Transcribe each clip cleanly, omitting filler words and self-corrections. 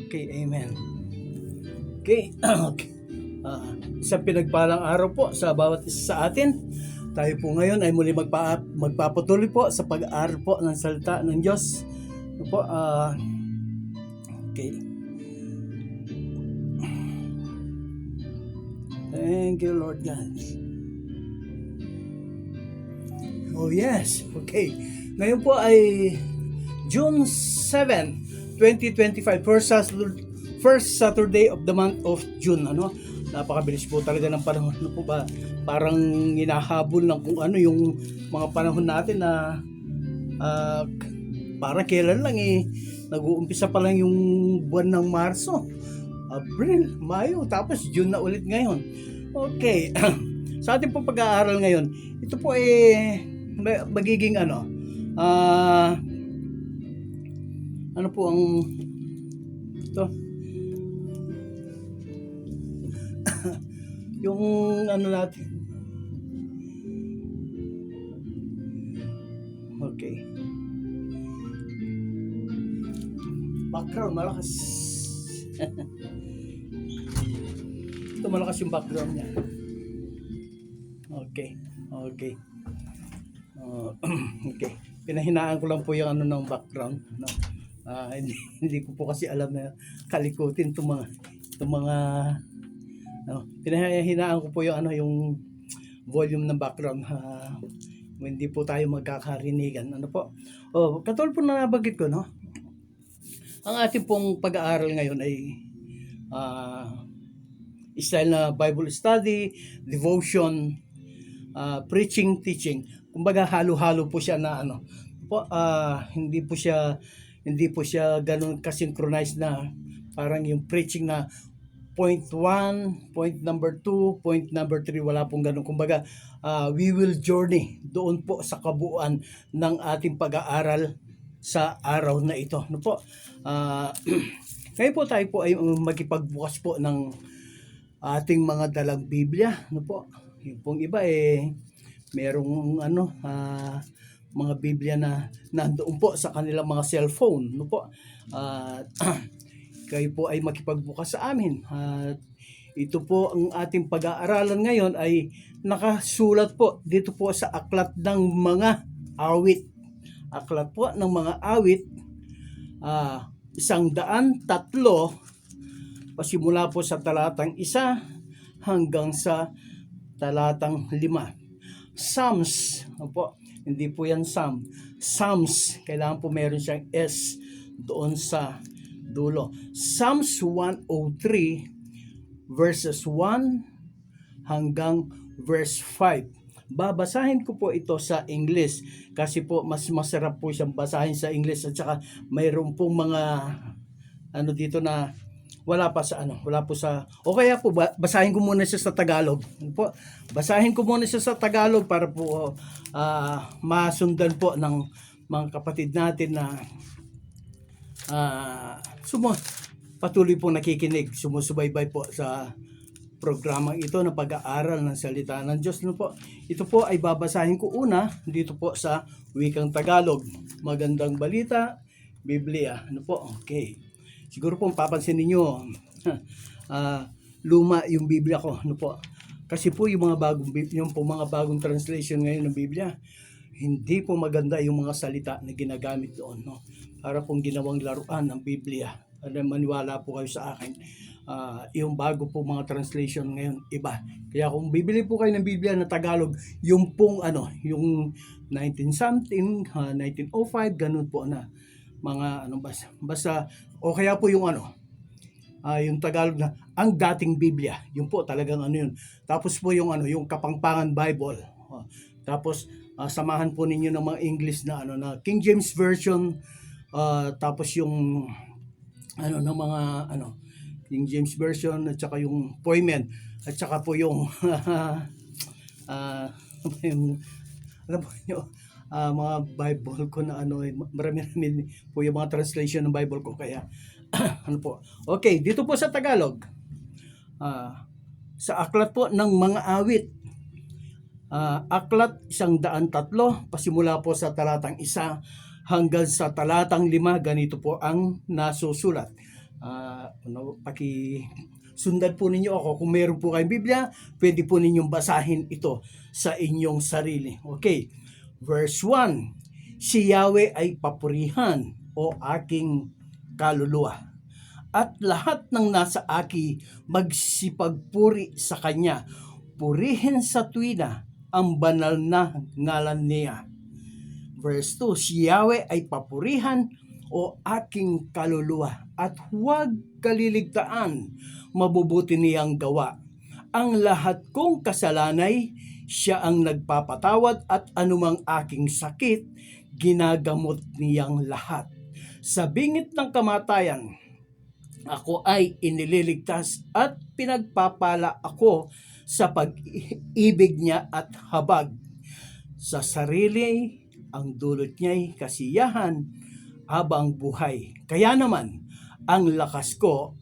Okay, amen. Okay, okay. Isang pinagpalang araw po sa bawat isa sa atin. Tayo po ngayon ay muli magpapatuloy po sa pag-aaral po ng salita ng Diyos. Po, okay. Thank you, Lord God. Oh yes, okay. Ngayon po ay June 7, 2025, first Saturday of the month of June. Napakabilis po talaga ng panahon. Ano po ba? Parang hinahabol ng kung ano yung mga panahon natin na para kailan lang nag-uumpisa pa lang yung buwan ng Marso, Abril, Mayo, tapos June na ulit ngayon. Okay. Sa ating po pag-aaral ngayon, ito po magiging ano po ang ito yung ano natin. Okay. Background malakas. Ito malakas yung background niya. Okay. Okay. Okay. Pinahinaan ko lang po yung ano ng background. No? Hindi ko po kasi alam na kalikutin itong mga pinahinaan ko po yung ano yung volume ng background. Hindi po tayo magkakarinigan. Ano po? Katulad po na nabanggit ko, no? Ang ating pong pag-aaral ngayon ay style na Bible study, devotion, preaching, teaching. Kumbaga halo-halo po siya na ano. Hindi po siya ganun ka-synchronize na parang yung preaching na point 1, point number 2, point number 3, wala pong ganun. Kumbaga, we will journey doon po sa kabuuan ng ating pag-aaral sa araw na ito. Ano po? Ngayon po tayo po ay magipagbukas po ng ating mga dalang Biblia. Ano po? Yung pong iba merong mga Biblia na nandoon po sa kanilang mga cellphone. Ano po? Kayo po ay makipagbukas sa amin. Ito po ang ating pag-aaralan ngayon ay nakasulat po dito po sa Aklat ng Mga Awit. Aklat po ng Mga Awit, 103, pasimula po sa talatang 1 hanggang sa talatang 5. Psalms, po, hindi po yan Psalm. Psalms, kailangan po meron siyang S doon sa dulo. Psalms 103 verses 1 hanggang verse 5. Babasahin ko po ito sa English kasi po mas masarap po siyang basahin sa English at saka mayroon pong mga ano dito na wala po sa o kaya po basahin ko muna siya sa Tagalog. Po, basahin ko muna siya sa Tagalog para po masundan po ng mga kapatid natin na patuloy po nakikinig, sumusubaybay po sa programang ito na pag-aaral ng salita ng Diyos. No po? Ito po ay babasahin ko una dito po sa wikang Tagalog. Magandang balita, Biblia. Ano po? Okay. Siguro po papansin ninyo, luma yung Biblia ko. Ano po? Kasi po yung mga bagong translation ngayon ng Biblia, hindi po maganda yung mga salita na ginagamit doon. No? Para pong ginawang laruan ng Biblia. Maniwala po kayo sa akin. Yung bago po mga translation ngayon iba. Kaya kung bibili po kayo ng Biblia na Tagalog, yung pong yung 19 something, 1905, ganun po na mga basta o kaya po yung yung Tagalog na ang dating Biblia. Yung po talagang yun. Tapos po yung yung Kapampangan Bible. Tapos samahan po ninyo ng mga English na na King James version, tapos yung ng mga King James version at saka yung Poimen at saka po yung alam po nyo, mga Bible ko na marami po yung mga translation ng Bible ko kaya po. Okay, dito po sa Tagalog, sa aklat po ng Mga Awit, aklat 103, pasimula po sa talatang 1 hanggang sa talatang 5, ganito po ang nasusulat. sundan po ninyo ako. Kung meron po kayong Biblia, pwede po ninyong basahin ito sa inyong sarili. Okay, verse 1. Si Yahweh ay papurihan o aking kaluluwa, at lahat ng nasa aki magsipagpuri sa Kanya. Purihin sa tuwina ang banal na ngalan niya. Verse 2, si Yahweh ay papurihan o aking kaluluwa, at huwag kaliligtaan, mabubuti niyang gawa. Ang lahat kong kasalanay, siya ang nagpapatawad, at anumang aking sakit, ginagamot niyang lahat. Sa bingit ng kamatayan, ako ay inililigtas, at pinagpapala ako sa pag-ibig niya at habag. Sa sarili, ang dulot niya'y kasiyahan habang buhay. Kaya naman, ang lakas ko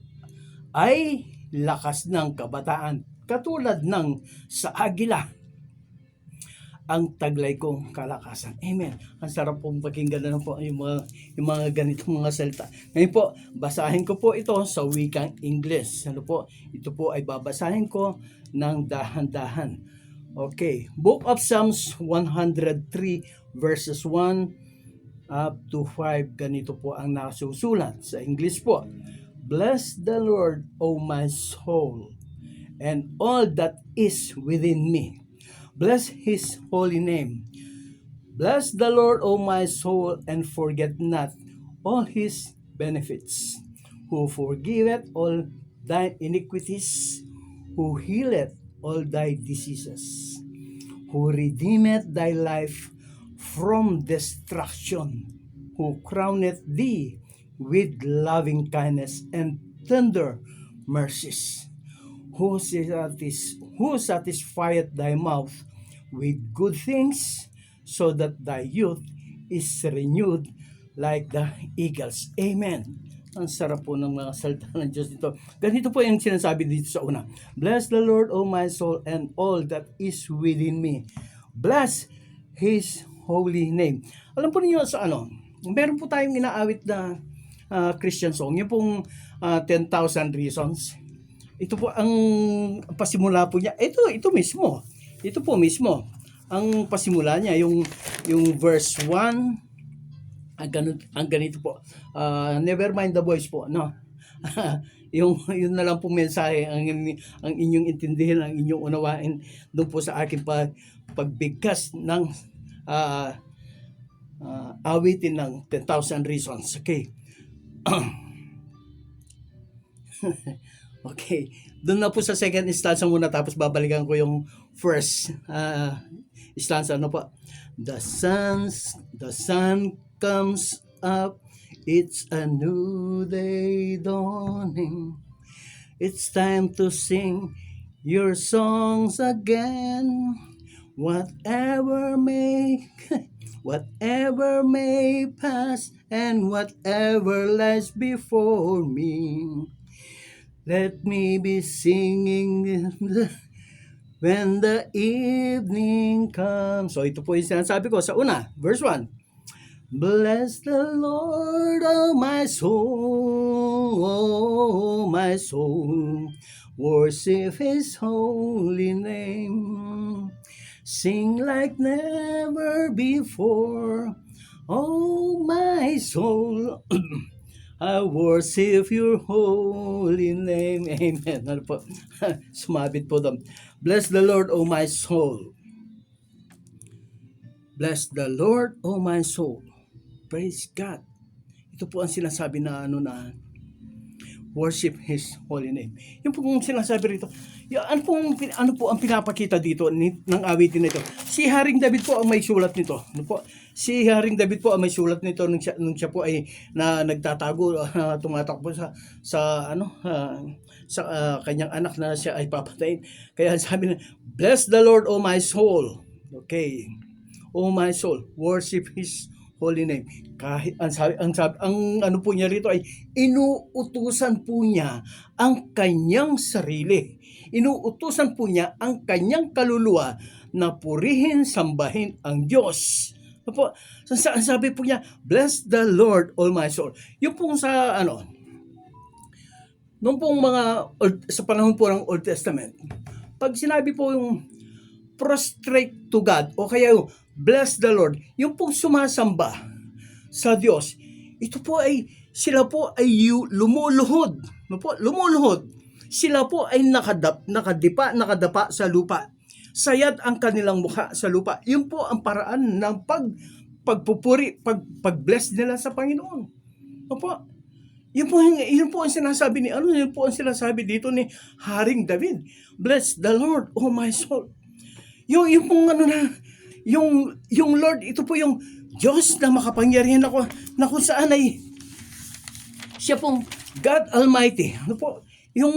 ay lakas ng kabataan, katulad ng sa agila, ang taglay kong kalakasan. Amen. Ang sarap pong pakinggan na po yung mga ganitong mga salita. Ngayon po, basahin ko po ito sa wikang Ingles. Ito po ay babasahin ko ng dahan-dahan. Okay. Book of Psalms 103 verses 1 up to 5. Ganito po ang nasusulat sa English po. Bless the Lord, O my soul, and all that is within me. Bless His holy name. Bless the Lord, O my soul, and forget not all His benefits, who forgiveth all thy iniquities, who healeth all thy diseases, who redeemeth thy life from destruction, who crowneth thee with loving kindness and tender mercies, who satisfieth thy mouth with good things, so that thy youth is renewed like the eagles. Amen. Ang sarap po ng mga salita ng Diyos dito. Ganito po yung sinasabi dito sa una. Bless the Lord, O my soul, and all that is within me. Bless His holy name. Alam po niyo sa meron po tayong inaawit na Christian song. Yung pong 10,000 Reasons. Ito po ang pasimula po niya. Ito mismo. Ito po mismo. Ang pasimula niya, yung verse 1, ang ganito po. Never mind the voice po, no? yun na lang po mensahe ang inyong intindihin, ang inyong unawain doon po sa aking pagbigkas ng awitin ng 10,000 Reasons. Okay. Okay. Doon na po sa second stanza muna, tapos babalikan ko yung first stanza. Ano po? The sun comes up, it's a new day dawning. It's time to sing your songs again. Whatever may pass, and whatever lies before me, let me be singing when the evening comes. So ito po yung sinasabi ko sa una, verse 1. Bless the Lord, oh my soul, worship His holy name. Sing like never before, oh my soul, I worship your holy name. Amen. Ano po? Sumabit po doon. Bless the Lord, O my soul. Bless the Lord, O my soul. Praise God. Ito po ang sinasabi na worship His holy name. Yung po kung sinasabi rito, ano po ang pinapakita dito ng awitin nito? Si Haring David po ang may sulat nito. Ano po? Si Haring David po ang may sulat nito nung siya po ay nagtatago, tumatakbo sa kanyang anak na siya ay papatayin. Kaya sabi na, bless the Lord, O my soul. Okay. O my soul, worship His holy name. Kahit ang ano po niya rito ay inuutusan po niya ang kanyang sarili. Inuutusan po niya ang kanyang kaluluwa na purihin, sambahin ang Diyos. Po, sabi po niya, bless the Lord, all my soul. Yung pong sa Noong pong sa panahon po ng Old Testament, pag sinabi po yung prostrate to God o kaya yung bless the Lord, yung pong sumasamba sa Diyos, ito po ay, sila po ay lumuluhod. No po? Lumuluhod. Sila po ay nakadapa sa lupa. Sayad ang kanilang mukha sa lupa. Yun po ang paraan ng pagpupuri, pag-bless nila sa Panginoon. No po? Yun po ang sinasabi yun po ang sinasabi dito ni Haring David. Bless the Lord, oh my soul. Yung pong yung Lord, ito po yung Diyos na makapangyarihan ako na kung saan ay siya pong God Almighty. Ano po? Yung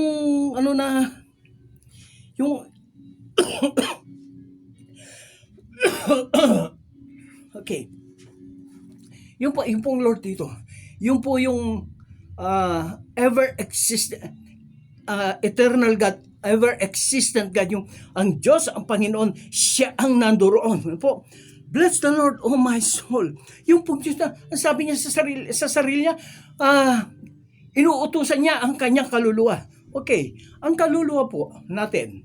okay. Yung pong Lord dito. Yung po yung ever-existent, eternal God, ever-existent God, yung ang Diyos, ang Panginoon, siya ang nandoroon. Ano po? Bless the Lord, oh my soul. Yung pong Diyos na, sabi niya sa sarili niya, inuutusan niya ang kanyang kaluluwa. Okay, ang kaluluwa po natin,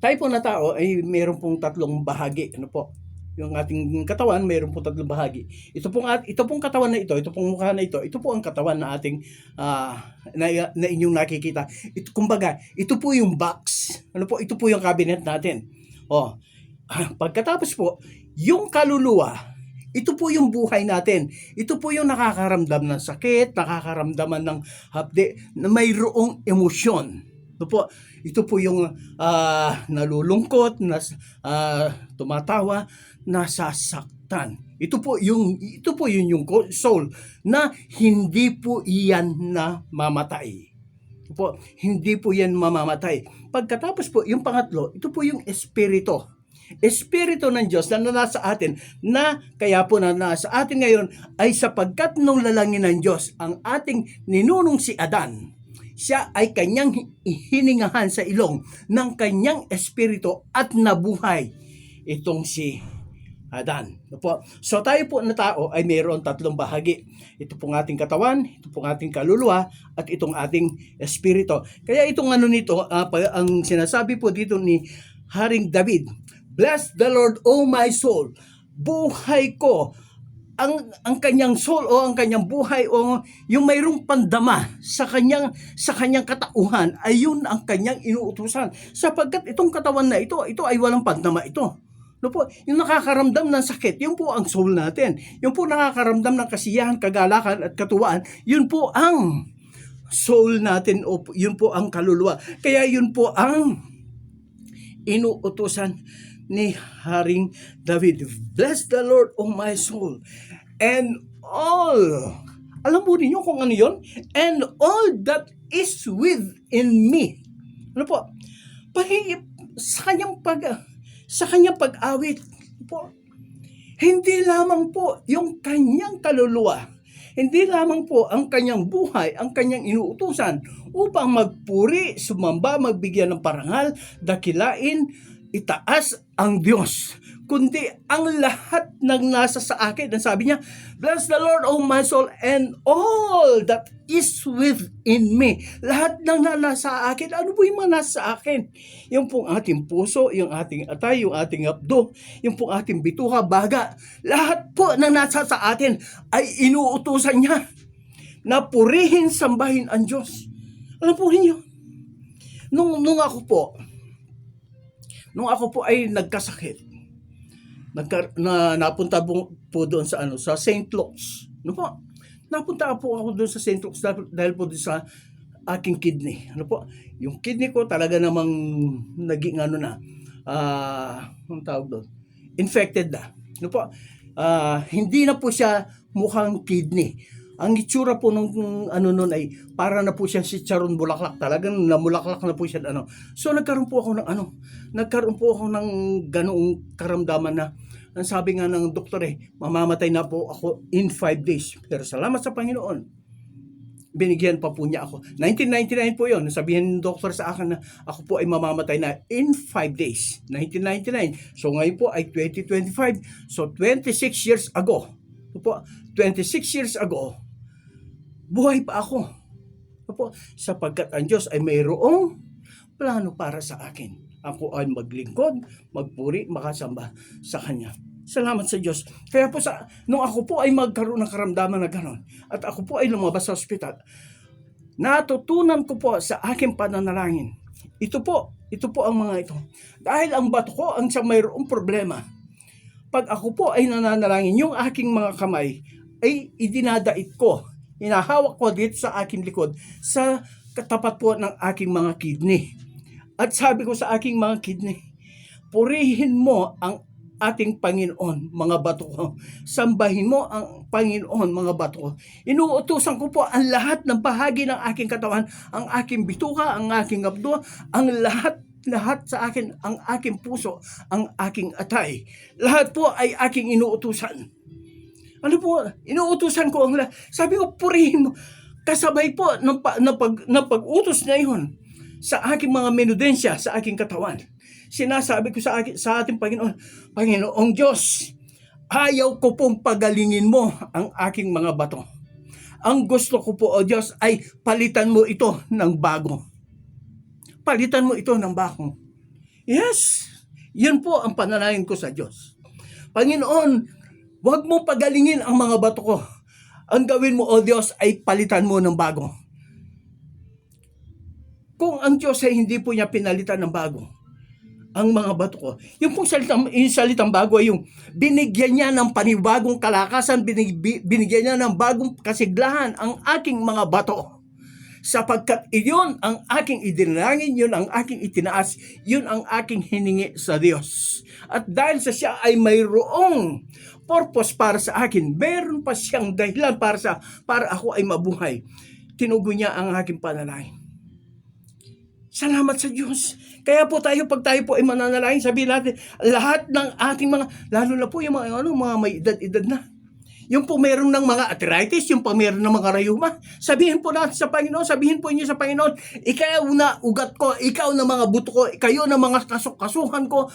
tayo po na tao ay mayroon pong tatlong bahagi. Ano po? Yung ating katawan, mayroon pong tatlong bahagi. Ito pong katawan na ito pong mukha na ito po ang katawan na ating na inyong nakikita. Ito, kumbaga, ito po yung box. Ano po? Ito po yung cabinet natin. Oh. Pagkatapos po, yung kaluluwa, ito po yung buhay natin. Ito po yung nakakaramdam ng sakit, nakakaramdaman ng hapde, na mayroong emosyon. Ito po yung nalulungkot, tumatawa, nasasaktan. Ito po yung soul na hindi po iyan na mamatay. Hindi po yan mamamatay. Pagkatapos po, yung pangatlo, ito po yung espiritu. Espiritu ng Diyos na nasa atin, na kaya po na nasa atin ngayon ay sapagkat nung lalangin ng Diyos ang ating ninunong si Adan, siya ay kanyang hiningahan sa ilong ng kanyang espiritu at nabuhay itong si Adan. So tayo po na tao ay mayroon tatlong bahagi. Ito pong ating katawan, ito pong ating kaluluwa, at itong ating espiritu. Kaya itong nito, ang sinasabi po dito ni Haring David, bless the Lord, O my soul. Buhay ko. Ang kanyang soul o ang kanyang buhay o yung mayroong pandama sa kanyang katauhan, ay yun ang kanyang inuutusan. Sapagkat itong katawan na ito ay walang pandama ito. No po, yung nakakaramdam ng sakit, yun po ang soul natin. Yung po nakakaramdam ng kasiyahan, kagalakan at katuwaan, yun po ang soul natin o yun po ang kaluluwa. Kaya yun po ang inuutusan ni Haring David. Bless the Lord, O my soul, and all. Alam mo niyo kung ano yun? And all that is within me. Ano po? Sa kanyang pag-awit po. Hindi lamang po yung kanyang kaluluwa. Hindi lamang po ang kanyang buhay, ang kanyang inuutusan upang magpuri, sumamba, magbigyan ng parangal, dakilain, itaas ang Diyos, kundi ang lahat ng nasa sa akin. Ang sabi niya, bless the Lord, O my soul, and all that is within me. Lahat ng nasa sa akin. Ano po yung mga nasa sa akin? Yung pong ating puso, yung ating atay, yung ating abdo, yung pong ating bituka, baga. Lahat po ng nasa sa atin ay inuutusan niya na purihin, sambahin ang Diyos. Alam po ninyo, nung ako po ay nagkasakit, napunta po doon sa St. Luke's. No po? Napunta po ako doon sa St. Luke's dahil po doon sa aking kidney. Ano po? Yung kidney ko talaga namang naging anong tawag doon? Infected na. Ano po? Hindi na po siya mukhang kidney. Ang itsura po nung noon ay para na po siya si Charon Bulaklak. Talagang namulaklak na po siya. So nagkaroon po ako ng ganoong karamdaman na ang sabi nga ng doktor mamamatay na po ako in 5 days. Pero salamat sa Panginoon, binigyan pa po niya ako. 1999 po yun. Sabihin ng doktor sa akin na ako po ay mamamatay na in 5 days. 1999. So ngayon po ay 2025. So 26 years ago. 26 years ago, buhay pa ako. Opo, sapagkat ang Diyos ay mayroong plano para sa akin. Ako ay maglingkod, magpuri, makasamba sa Kanya. Salamat sa Diyos. Kaya po nung ako po ay magkaroon ng karamdaman na gano'n, at ako po ay lumabas sa ospital, natutunan ko po sa aking pananalangin. Ito po ang mga ito. Dahil ang bato ko ang sa mayroong problema. Pag ako po ay nananalangin, yung aking mga kamay ay idinadait ko. Hinahawak ko dito sa aking likod sa katapat po ng aking mga kidney. At sabi ko sa aking mga kidney, purihin mo ang ating Panginoon, mga bato ko. Sambahin mo ang Panginoon, mga bato ko. Inuutusan ko po ang lahat ng bahagi ng aking katawan, ang aking bituka, ang aking abdo, ang lahat sa akin, ang aking puso, ang aking atay. Lahat po ay aking inuutusan. Ano po, inuutusan ko ang lahat. Sabi ko, purihin mo. Kasabay po ng pag-utos na yun sa aking mga menudensya, sa aking katawan. Sinasabi ko sa ating Panginoon, Panginoong Diyos, ayaw ko pong pagalingin mo ang aking mga bato. Ang gusto ko po, O Diyos, ay palitan mo ito ng bago. Palitan mo ito ng bago. Yes, yun po ang panalangin ko sa Diyos. Panginoon, huwag mo pagalingin ang mga bato ko. Ang gawin mo, O Diyos, ay palitan mo ng bago. Kung ang Diyos ay hindi po niya pinalitan ng bago, ang mga bato ko, yung salitang bago ay yung binigyan niya ng panibagong kalakasan, binigyan niya ng bagong kasiglahan ang aking mga bato. Sapagkat iyon ang aking idinalangin, yun ang aking itinaas, yun ang aking hiningi sa Diyos. At dahil sa siya ay mayroong purpose para sa akin, meron pa siyang dahilan para ako ay mabuhay. Tinugon niya ang aking panalangin. Salamat sa Diyos. Kaya po pag tayo po ay mananalangin, sabihin natin, lahat ng ating mga, lalo na po yung mga may edad-edad na, yung po meron ng mga arthritis, yung po meron ng mga rayuma, sabihin po natin sa Panginoon, sabihin po niyo sa Panginoon, ikaw na ugat ko, ikaw na mga buto ko, kayo na mga kasuhan ko,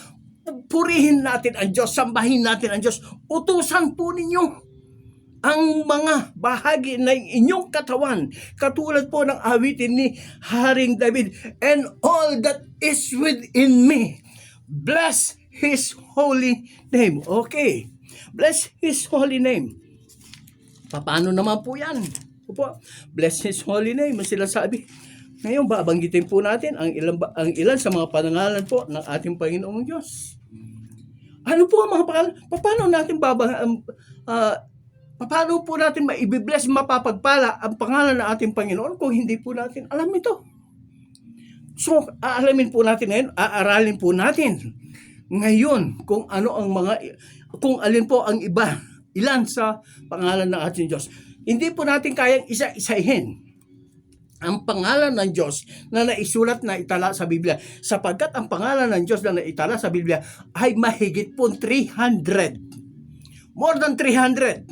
purihin natin ang Diyos, sambahin natin ang Diyos, utusan po ninyo ang mga bahagi ng inyong katawan, katulad po ng awitin ni Haring David, and all that is within me, bless His holy name. Okay, bless His holy name. Paano naman po yan? Opo, bless His holy name, sila sabi. Ngayon, babanggitin po natin ang ilan sa mga pangalan po ng ating Panginoong Diyos. Ano po ang mga pangalan? Paano po natin maibibless, mapapagpala ang pangalan ng ating Panginoon kung hindi po natin alam ito? So, aaralin po natin ngayon kung alin po ang ilan sa pangalan ng ating Diyos. Hindi po natin kayang isa-isahin ang pangalan ng Diyos na naisulat na itala sa Biblia, sapagkat ang pangalan ng Diyos na naitala sa Biblia ay mahigit po 300. More than 300.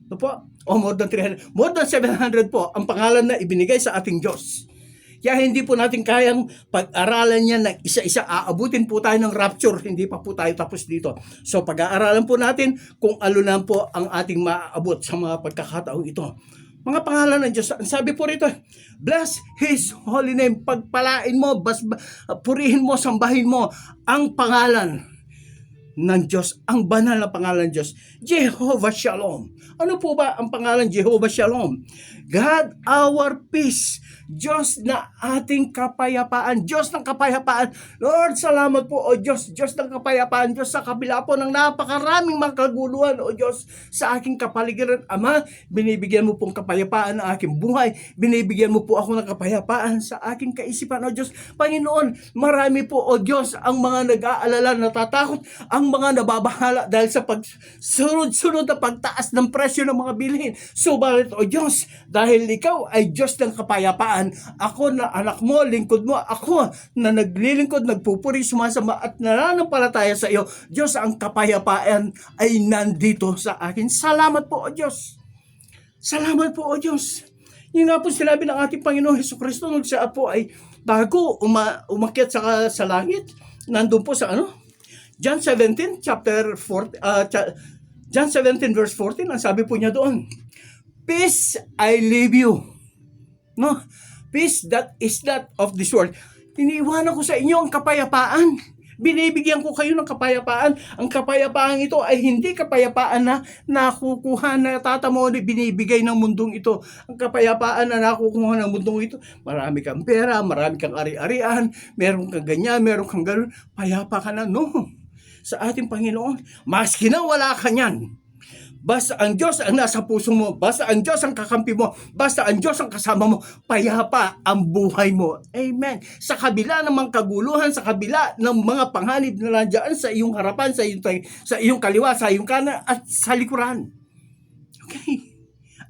Ano po? More than 300. More than 700 po ang pangalan na ibinigay sa ating Diyos. Kaya hindi po natin kayang pag-aralan yan ng isa-isa. Aabutin po tayo ng rapture. Hindi pa po tayo tapos dito. So pag-aaralan po natin kung ano lang po ang ating maaabot sa mga pagkakataong ito. Mga pangalan ng Diyos. Sabi po rito, bless His holy name. Pagpalain mo, purihin mo, sambahin mo ang pangalan ng Diyos, ang banal na pangalan ng Diyos, Jehovah Shalom. Ano po ba ang pangalan Jehovah Shalom? God our peace. Diyos na ating kapayapaan. Diyos ng kapayapaan. Lord, salamat po, O Diyos. Diyos ng kapayapaan. Diyos sa kabila po ng napakaraming mga kaguluhan, O Diyos, sa aking kapaligiran. Ama, binibigyan mo pong kapayapaan ang aking buhay. Binibigyan mo po ako ng kapayapaan sa aking kaisipan, O Diyos. Panginoon, marami po, O Diyos, ang mga nag-aalala, natatakot, ang mga nababahala dahil sa pagsunod-sunod na pagtaas ng presyo ng mga bilhin. Subalit, O Diyos, dahil Ikaw ay Diyos ng kapayapaan, ako na anak mo, lingkod mo, ako na naglilingkod, nagpupuri, sumasamba at nananampalataya sa iyo, Diyos, ang kapayapaan ay nandito sa akin. Salamat po, O Diyos. Salamat po, O Diyos. Yun nga po sinabi ng ating Panginoon Hesukristo nung siya po ay bago umakyat sa langit. Nandun po sa John 17 John 17 verse 14, ang sabi po niya doon, peace I leave you. No? Peace that is not of this world. Iniiwanan ko sa inyo ang kapayapaan. Binibigyan ko kayo ng kapayapaan. Ang kapayapaan ito ay hindi kapayapaan na nakukuha na tatamo binibigay ng mundong ito. Ang kapayapaan na nakukuha ng mundong ito, marami kang pera, marami kang ari-arian, meron kang ganyan, meron kang gano'n, payapa ka na. No. Sa ating Panginoon, maski na wala ka niyan, basta ang Diyos ang nasa puso mo, basta ang Diyos ang kakampi mo, basta ang Diyos ang kasama mo, payapa ang buhay mo. Amen. Sa kabila ng mga kaguluhan, sa kabila ng mga panganib na nandiyan sa iyong harapan, sa iyong kaliwa, sa iyong kanan, at sa likuran. Okay.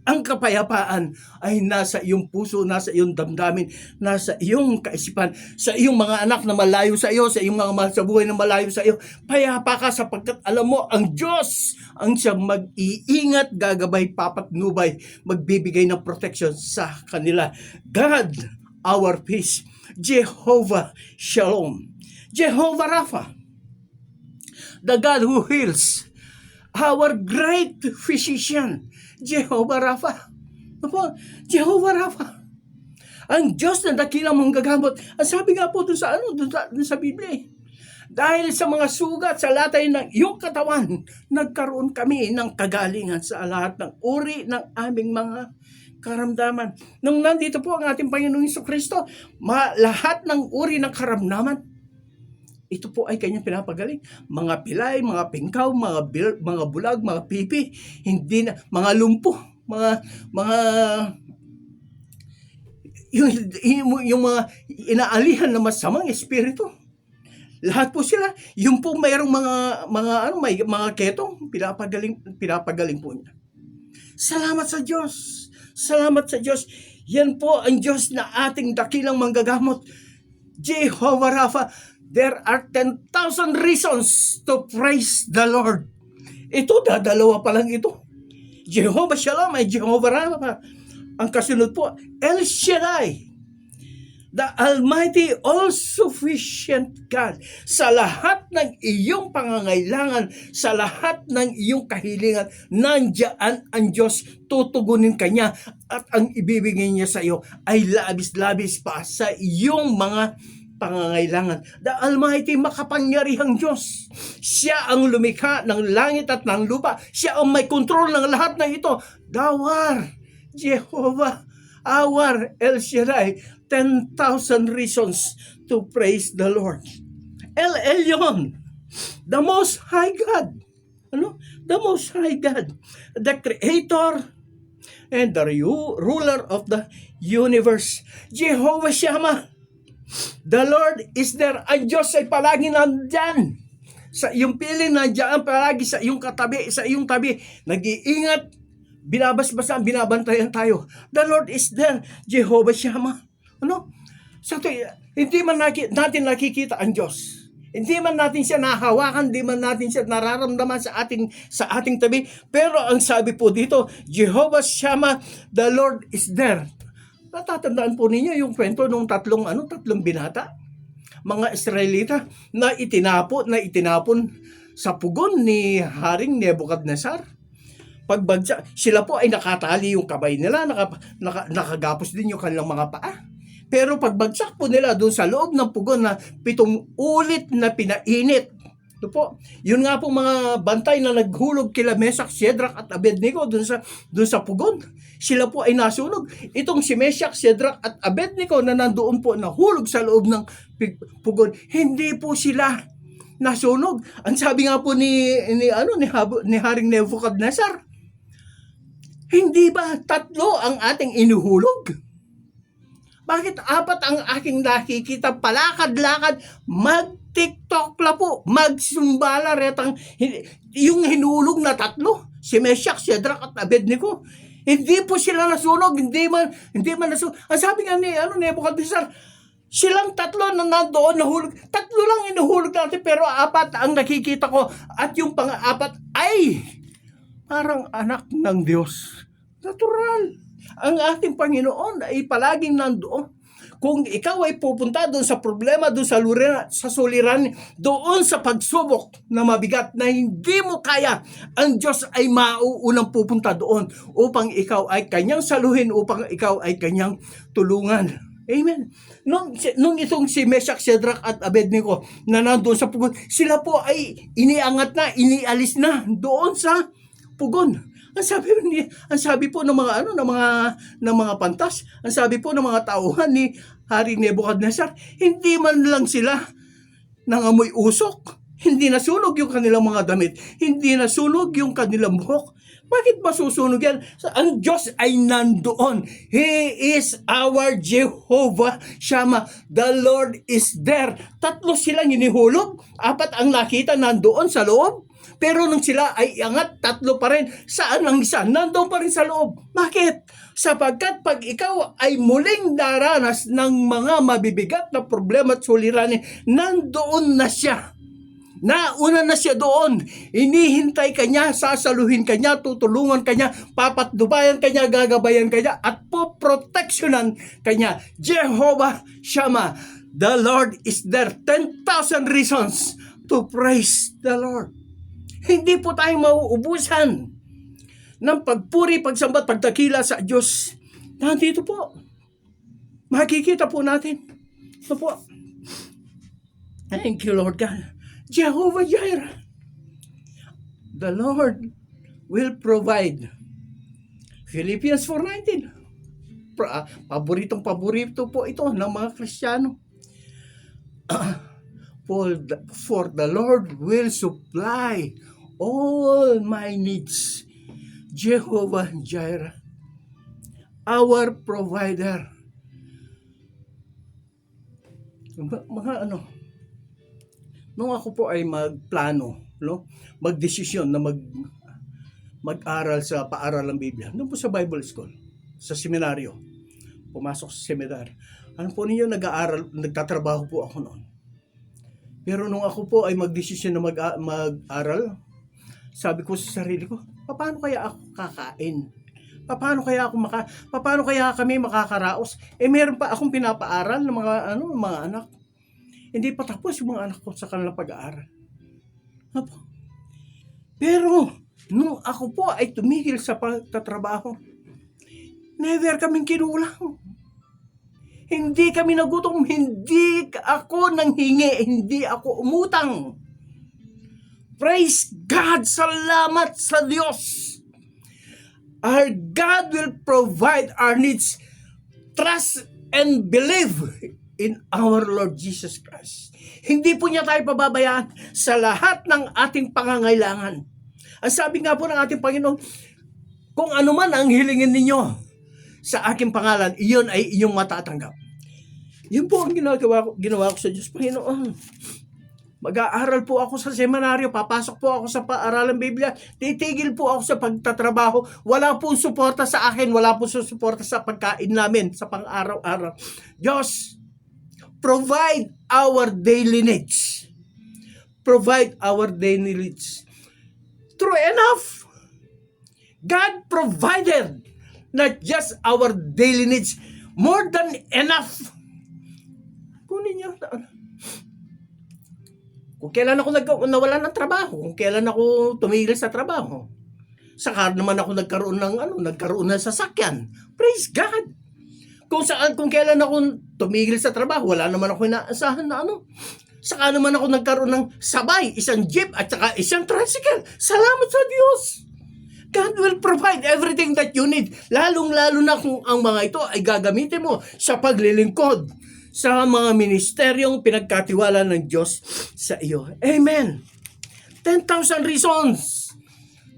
Ang kapayapaan ay nasa iyong puso, nasa iyong damdamin, nasa iyong kaisipan, sa iyong mga anak na malayo sa iyo, sa iyong mga mahal sa buhay na malayo sa iyo. Payapa ka sapagkat alam mo, ang Diyos ang siyang mag-iingat, gagabay, papatnubay, magbibigay ng protection sa kanila. God, our peace. Jehovah Shalom. Jehovah Rapha, the God who heals. Our great physician, Jehovah Rapha. Jehovah Rapha. Ang Diyos na dakilang manggagamot. Ang sabi nga po dun sa Biblia, dahil sa mga sugat sa latay ng iyong katawan, nagkaroon kami ng kagalingan sa lahat ng uri ng aming mga karamdaman. Nung nandito po ang ating Panginoong Jesucristo, lahat ng uri ng karamdaman, ito po ay kanyang pinapagaling. Mga pilay, mga pingkaw, mga bulag, mga pipi, hindi na, mga lumpo, mga yung mga inaalihan na masamang espiritu. Lahat po sila, yung po mayroong mga ketong, pinapagaling po niya. Salamat sa Diyos. Salamat sa Diyos. Yan po ang Diyos na ating dakilang manggagamot. Jehovah Rapha. There are 10,000 reasons to praise the Lord. Ito, dadalawa pa lang ito. Jehovah Shalom ay Jehovah Rapha. Ang kasunod po, El Shaddai, the Almighty, all-sufficient God. Sa lahat ng iyong pangangailangan, sa lahat ng iyong kahilingan, nandiyan ang Diyos, tutugunin ka niya, at ang ibibigay niya sa iyo ay labis-labis pa sa iyong mga pangangailangan. The Almighty, makapangyarihang Diyos. Siya ang lumikha ng langit at ng lupa. Siya ang may kontrol ng lahat ng ito. Dawar, Jehovah, our El Shaddai, 10,000 reasons to praise the Lord. El Elyon, the Most High God. The Most High God, the Creator and the ruler of the universe. Jehovah Shammah, the Lord is there. Ang Diyos ay palagi nandyan. Sa iyong piling, nandyan palagi sa iyong katabi, sa iyong tabi. Nag-iingat, binabasbasan, binabantayan tayo. The Lord is there. Jehovah Shammah. Hindi man natin nakikita ang Diyos. Hindi man natin siya nahawakan, hindi man natin siya nararamdaman sa ating tabi. Pero ang sabi po dito, Jehovah Shammah, the Lord is there. Natatandaan po ninyo yung kwento ng tatlong binata, mga Israelita na itinapon sa pugon ni Haring Nebuchadnezzar. Pagbagsak, sila po ay nakatali yung kabay nila, nakagapos din yung kanilang mga paa. Pero pagbagsak po nila doon sa loob ng pugon na 7 ulit na pinainit. Ito po, yun nga po mga bantay na naghulog kila Meshach, Shadrach at Abednego doon sa pugon. Sila po ay nasunog. Itong si Meshach, Shadrach at Abednego na nandoon po nahulog sa loob ng pugon, hindi po sila nasunog. Ang sabi nga po ni Haring Nebuchadnezzar, hindi ba 3 ang ating inuhulog? Bakit 4 ang aking nakikita? Palakad-lakad, mag-TikTok la po, magsumbala retang yung hinulog na 3, si Meshach, Shadrach at Abednego. Hindi po sila nasunog, hindi man nasunog. Ang sabi nga ni Nebuchadnezzar, silang 3 na nandoon nahulog. 3 lang inuhulog natin, pero 4 ang nakikita ko. At yung pang-4 ay parang anak ng Diyos. Natural. Ang ating Panginoon ay palaging nandoon. Kung ikaw ay pupunta doon sa problema, doon sa suliran, doon sa pagsubok na mabigat na hindi mo kaya, ang Diyos ay mauunang pupunta doon upang ikaw ay kanyang saluhin, upang ikaw ay kanyang tulungan. Amen. Nung itong si Meshach, Shadrach at Abednego na nandoon sa pugon, sila po ay iniangat na, inialis na doon sa pugon. Ang sabi po ng mga ng mga pantas, ang sabi po ng mga tauhan ni Hari Nebuchadnezzar, hindi man lang sila nangamoy usok, hindi nasunog yung kanilang mga damit, hindi nasunog yung kanilang buhok. Bakit masusunog yan? Ang Diyos ay nandoon. He is our Jehovah Shammah. The Lord is there. 3 silang inihulog, 4 ang nakita nandoon sa loob. Pero nung sila ay iangat, 3 pa rin. Saan ang isa? Nandoon pa rin sa loob. Bakit? Sapagkat pag ikaw ay muling daranas ng mga mabibigat na problema at suliranin, nandoon na siya. Nauna na siya doon. Inihintay ka niya, sasaluhin ka niya, tutulungan ka niya, papatnubayan ka niya, gagabayan ka niya, at poproteksyonan ka niya. Jehovah Shammah, the Lord is there. 10,000 reasons to praise the Lord. Hindi po tayo mauubusan ng pagpuri, pagsambat, pagdakila sa Diyos. Nandito po. Makikita po natin. Ito po. Thank you, Lord God. Jehovah Jireh. The Lord will provide. Philippians 4:19. Paborito po ito ng mga Kristiyano. For the Lord will supply all my needs. Jehovah Jireh, our provider. Nung ako po ay magplano, magdesisyon na mag-aral sa paaral ng Biblia, nung po sa Bible School, sa seminaryo, pumasok sa seminaryo. Ano po ninyo, nagtatrabaho po ako noon. Pero nung ako po ay magdesisyon na mag-aral, sabi ko sa sarili ko, paano kaya ako kakain? Paano kaya kami makakaraos? Meron pa akong pinapaaral ng mga anak. Hindi pa tapos yung mga anak ko sa kanilang pag-aaral. Pero nung ako po ay tumigil sa pagtatrabaho, never kaming kinulang. Hindi kami nagutom, hindi ako nanghingi, hindi ako umutang. Praise God! Salamat sa Diyos! Our God will provide our needs. Trust and believe in our Lord Jesus Christ. Hindi po niya tayo pababayaan sa lahat ng ating pangangailangan. Ang sabi nga po ng ating Panginoon, kung ano man ang hilingin ninyo sa aking pangalan, iyon ay iyong matatanggap. Yun po ang ginawa ko sa Diyos. Panginoon, mag-aaral po ako sa seminaryo, papasok po ako sa paaralang Biblia, titigil po ako sa pagtatrabaho, wala pong suporta sa akin, wala pong suporta sa pagkain namin, sa pang-araw-araw. Diyos, provide our daily needs. Provide our daily needs. True enough, God provided not just our daily needs, more than enough. Kunin niyo. Kung kailan ako nawalan ng trabaho, kung kailan ako tumigil sa trabaho, saka naman ako nagkaroon ng sasakyan. Praise God! Kung kailan ako tumigil sa trabaho, wala naman ako inaasahan na saka naman ako nagkaroon ng sabay, isang jeep at saka isang tricycle. Salamat sa Diyos! God will provide everything that you need. Lalong-lalo na kung ang mga ito ay gagamitin mo sa paglilingkod sa mga ministeryong pinagkatiwala ng Diyos sa iyo. Amen. 10,000 reasons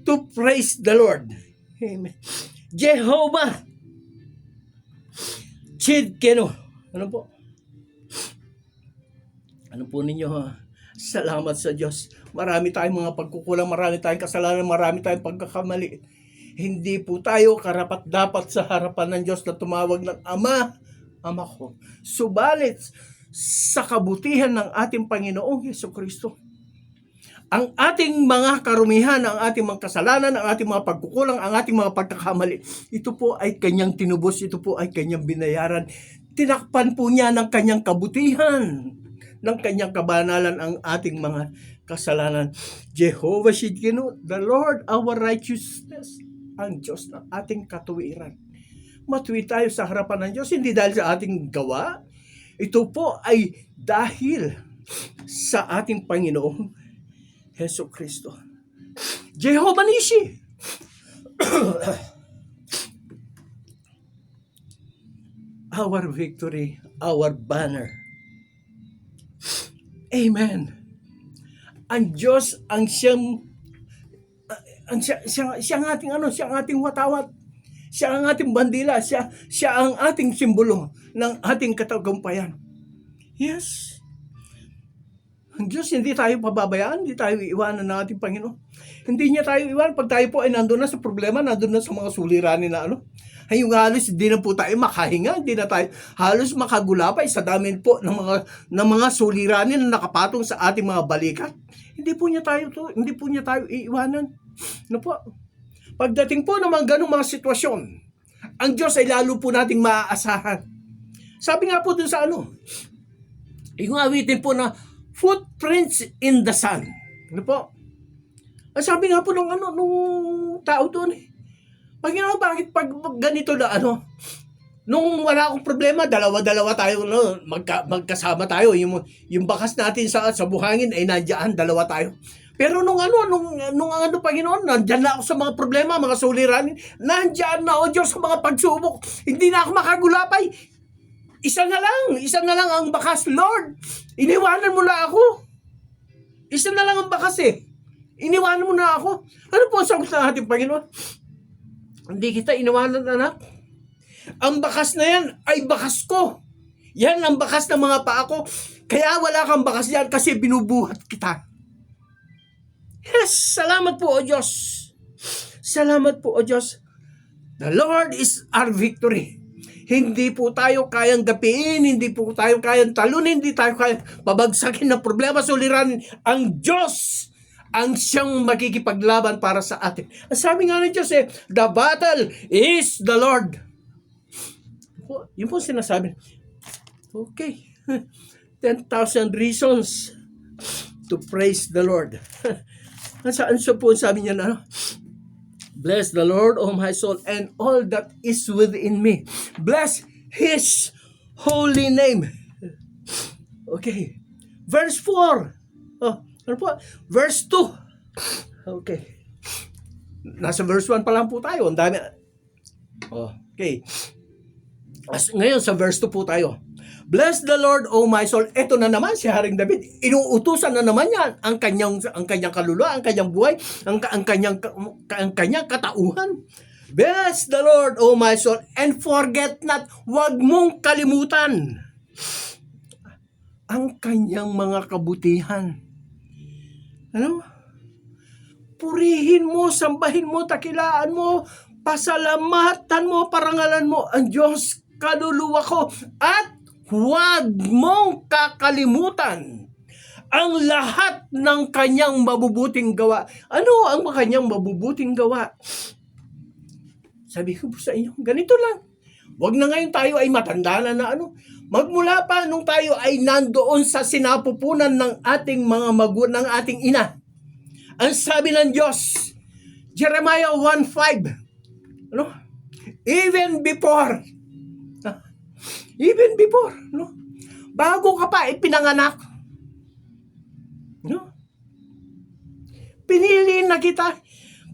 to praise the Lord. Amen. Jehovah Chidkenu. Ano po? Ano po ninyo ha? Salamat sa Diyos. Marami tayong mga pagkukulang, marami tayong kasalanan, marami tayong pagkakamali. Hindi po tayo karapat-dapat sa harapan ng Diyos na tumawag ng Ama ko. Subalit, sa kabutihan ng ating Panginoong Jesucristo, ang ating mga karumihan, ang ating mga kasalanan, ang ating mga pagkukulang, ang ating mga pagkakamali, ito po ay kanyang tinubos, ito po ay kanyang binayaran. Tinakpan po niya ng kanyang kabutihan, ng kanyang kabanalan ang ating mga kasalanan. Jehovah Shidkinu, the Lord our righteousness, ang Diyos ng ating katuwiran. Matuwi tayo sa harapan ng Diyos, hindi dahil sa ating gawa. Ito po ay dahil sa ating Panginoong Heso Kristo. Jehovah Nishi. Our victory, our banner. Amen. Ang Diyos ang siyang siyang ating watawat. Siya ang ating bandila, siya ang ating simbolo ng ating katagumpayan. Yes. Ang Diyos, hindi tayo pababayaan, hindi tayo iiwanan ng ating Panginoon. Hindi niya tayo iwan pag tayo po ay nandun na sa problema, nandun na sa mga suliranin na ay yung halos hindi na po tayo makahinga, hindi na tayo halos makagulapay sa dami po ng mga suliranin na nakapatong sa ating mga balikat. Hindi po niya tayo iiwanan. No po? Pagdating po ng mga ganung mga sitwasyon, ang Diyos ay lalo po nating maaasahan. Sabi nga po dun sa yung awitin po na footprints in the sun. Ano po? Sabi nga po nung tao doon bakit pag ganito na nung wala akong problema, dalawa tayo, magkasama tayo. Yung bakas natin sa buhangin ay nandiyan, dalawa tayo. Pero nung Panginoon, nandiyan na ako sa mga problema, mga suliranin, nandiyan na, O Diyos, sa mga pagsubok. Hindi na ako makagulapay. Isa na lang ang bakas, Lord. Iniwanan mo na ako. Isa na lang ang bakas Iniwanan mo na ako. Ano po ang sagot ng ating Panginoon? Hindi kita iniwanan, anak. Ang bakas na yan ay bakas ko. Yan ang bakas ng mga paa ko. Kaya wala kang bakas yan kasi binubuhat kita. Yes, salamat po, O Diyos. Salamat po, O Diyos. The Lord is our victory. Hindi po tayo kayang gapiin, hindi po tayo kayang talunin, hindi tayo kayang babagsakin ng problema, suliranin. Ang Diyos ang siyang makikipaglaban para sa atin. Ang sabi nga ng Diyos the battle is the Lord. Yun po sinasabi. Okay. 10,000 reasons to praise the Lord. Saan siya po sabi niya na bless the Lord, O my soul, and all that is within me. Bless His holy name. Okay. Verse 4. Ano po? Verse 2. Okay. Nasa verse 1 pa lang po tayo. Ang dami. Okay. Ngayon sa verse 2 po tayo. Bless the Lord, O my soul. Ito na naman si Haring David. Inuutusan na naman niya ang kanyang kaluluwa, ang kanyang buhay, ang kanyang katauhan. Bless the Lord, O my soul, and forget not. Huwag mong kalimutan ang kanyang mga kabutihan. Purihin mo, sambahin mo, takilaan mo, pasalamatan mo, parangalan mo ang Diyos, kaluluwa ko, at huwag mong kakalimutan ang lahat ng kanyang mabubuting gawa. Ano ang kanyang mabubuting gawa? Sabi ko po sa inyo, ganito lang. Huwag na ngayon tayo ay matanda na Magmula pa nung tayo ay nandoon sa sinapupunan ng ating mga ng ating ina. Ang sabi ng Diyos, Jeremiah 1:5, even before, bago ka pa ipinanganak, pinili na kita.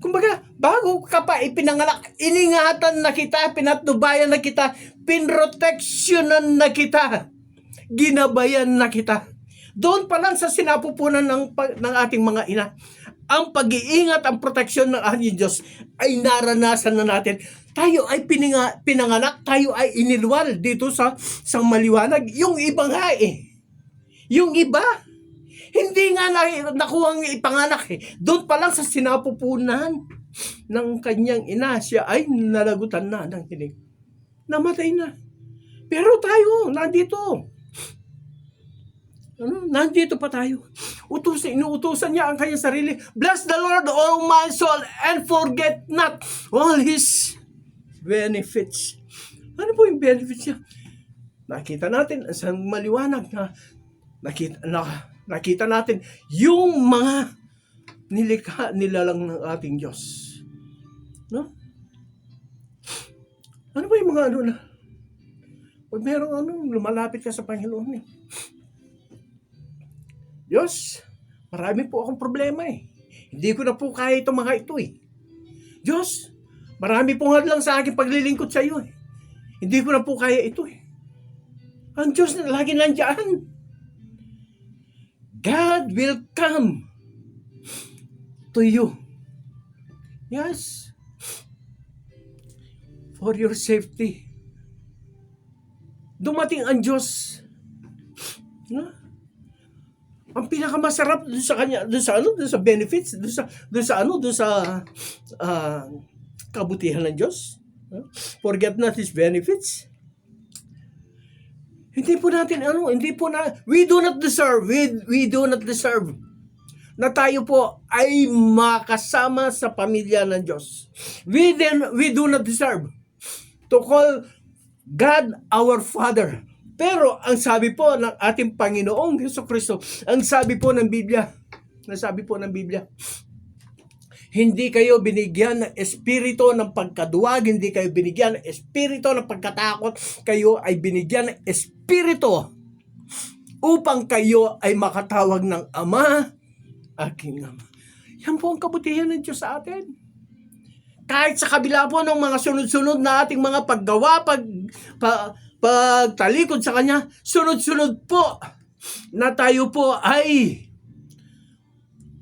Kumbaga, bago ka pa ipinanganak, iningatan na kita, pinatnubayan na kita, pinroteksyonan na kita, ginabayan na kita. Doon pa lang sa sinapupunan ng ating mga ina, ang pag-iingat, ang proteksyon ng ating Diyos ay naranasan na natin. Tayo ay pinanganak, tayo ay inilwal dito sa maliwanag. Yung iba nga yung iba, hindi nga nakuhang ipanganak Doon pa lang sa sinapupunan ng kanyang ina, siya ay nalagutan na ng hiling. Namatay na. Pero tayo, nandito. Nandito pa tayo. Inuutusan niya ang kanyang sarili. Bless the Lord, O my soul, and forget not all His benefits. Ano po yung benefits niya? Nakita natin sa maliwanag na nakita natin yung mga nilalang ng ating Diyos. No? Ano ba yung mga na? Pag merong lumalapit ka sa Panginoon eh. Diyos, marami po akong problema eh. Hindi ko na po kaya itong mga ito eh. Diyos, marami pong hadlang sa aking paglilingkod sa iyo eh. Hindi ko na po kaya ito eh. Ang Diyos na lagi nandiyan. God will come to you. Yes. For your safety. Dumating ang Diyos. No? Ang pinakamasarap doon sa kanya, doon sa benefits, doon sa kabutihan ng Diyos. Forget not His benefits. We do not deserve na tayo po ay makasama sa pamilya ng Diyos. We do not deserve to call God our Father. Pero ang sabi po ng ating Panginoong Jesucristo, ang sabi po ng Biblia, hindi kayo binigyan ng espiritu ng pagkaduwag, hindi kayo binigyan ng espiritu ng pagkatakot, kayo ay binigyan ng espiritu upang kayo ay makatawag ng Ama, aking Ama. Yan po ang kabutihan ng Diyos sa atin. Kahit sa kabila po ng mga sunod-sunod na ating mga paggawa, pagtalikod sa Kanya, sunod-sunod po na tayo po ay